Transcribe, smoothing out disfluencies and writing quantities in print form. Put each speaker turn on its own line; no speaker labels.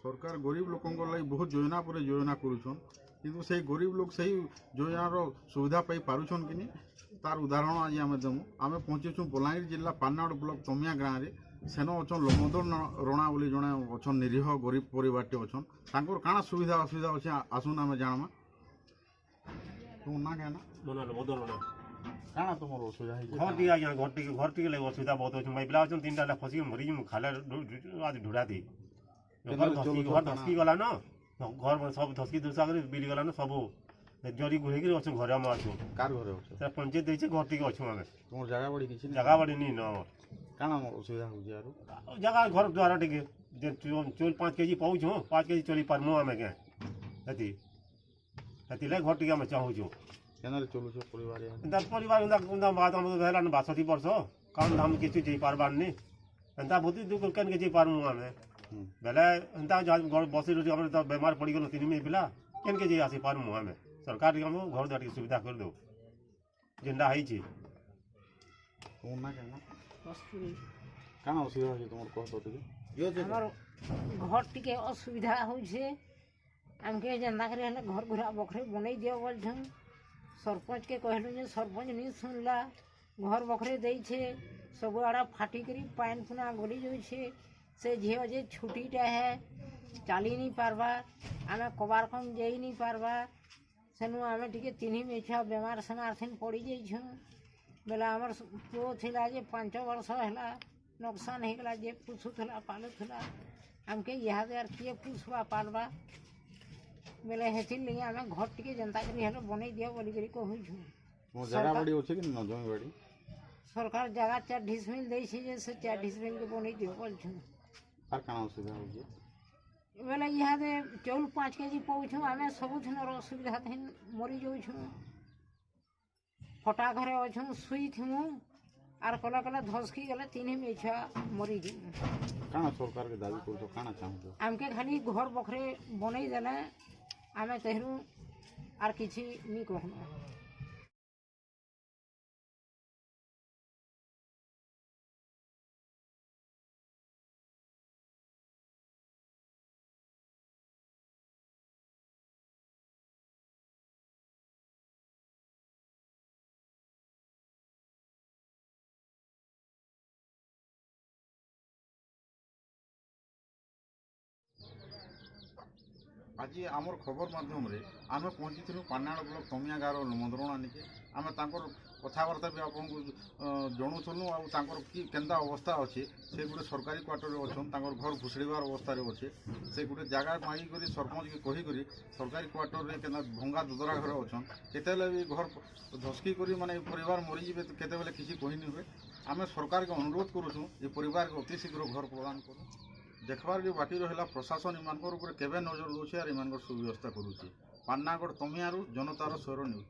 सरकार गरीब लोक बहुत योजना पर योजना करुछन किंतु से गरीब लोग से योजनार सुविधा पाई पारुछन कि तार उदाहरण आज आम देमु आम पहुँचीचु बलांगीर जिला पानाड़ ब्लॉक तमिया गाँव में सेन अच्छन लमोदर रणा बोली जड़े अच्छन निरीह गरीब परिवारटे अच्छन तांकर काଣା सुविधा असुविधा अच्छे आसुन आम जानमा तुम ना कहना
मना लमोदर रणा
काଣା तुमर असुविधा
घर टी आज्ञा घर टी लगे असुविधा बहुत अच्छे मैं पिला अच्छन 3टा फसी मरी खाला आज ढुड़ा दी घर धसकी गला न घर सब धसकी धुसा कर बिली गला न सब जरी गुहेक अच्छे घर आम अच्छु
कार घर अच्छे
पंचायत देछे घर टी अच्छु आम
तुम जगह बड़ी किसी
जगह बड़ी नहीं न
काଣା असुविधा होची यार
जगह घर द्वारा टिके चोल 5 केजी पाऊँ 5 केजी चली पारमु आम क्या हेती हेती घर टी आम चाहूँ
केनारे चलुछ परिवार
एंता परिवार एंता बात हम हेला 62 वर्ष काम धाम किसी जी पारबार नहीं एंता बहुत दुख केन के जी पारमु आम बेले एंता बसी रही हम तो बेमार पड़ गल 3 महीने पिला केन के जी आसी पारमु आम सरकार हम घर द्वार की सुविधा कर दो जेनटा है
तुम ना कहना काଣା असुविधा होची तुमर कह तो टिके
हमर घर टिके असुविधा होइछे हमके जनता करे घर घुरा बखरे बनै दियो बोलछन सरपंच के कहलु जे सरपंच नहीं सुनला घर बखरे दै छे सब आड़ा फाटी करी पान पुना गली जाइछे से झियो जे छुट्टीटा है चाली नहीं पारबा आमे कबार कम जाई नहीं पारबा सेनु आमे टिके 3 मेछा बेमार सेमार थिन पड़ी जाइछु बेला हमर पुओ थिला जे 5 वर्ष हैला नुकसान हो गला जे पुछुला पालुला हमके यहाँ यार किए पुछवा पालवा बेले हेथिन नहीं आम घर टिके जनता करी हेलो बनै दियो बोली करी कहू छु
जगह बड़ी होची कि न जमी बड़ी
सरकार जगह 4 डिसमिल दै छै जे से 4 डिसमिल के बनै दियो बोल छु
आर काଣା असुविधा होची
बेले यहाँ दे चौल 5 केजी पहुँचू आम सब थिनर असुविधा थिन मरी जाऊँ फटा घरे अच्छु शुई थिमु आर कला कला धसकी गला 3 मेछा मरी जी
काଣା सरकार के दाबी करछो काଣା चाहू
हमके खाली घर बखरे बनै देले आमे तेहरू आर किछि नी कहना
आज आमर खबर माध्यम आम पहुँची पानाड़ ब्लॉक तमिया गाँव लमोदरणा निके आम कथबार्ता भी आपको जनाऊँ आर कि केन्ता अवस्था अच्छे से गोटे सरकारी क्वार्टर अच्छन घर भुसड़ार अवस्था अच्छे से गोटे जगह मागिक सरपंच के कहीकि सरकारी क्वार्टर के भंगा दुदरा घर अच्छन केते भी घर धसकी माने परिवार मरीजे केते किसी कहनी हुए आम सरकार के अनुरोध करूँ ये परिवार को अति शीघ्र घर प्रदान करूँ देखबार जो बाकी रहा प्रशासन इमानकर ऊपर केबे नजर दूसरे और इमानकर सुव्यवस्था करुच्चे पानागढ़ तमियारू जनतार स्वर न्यूज।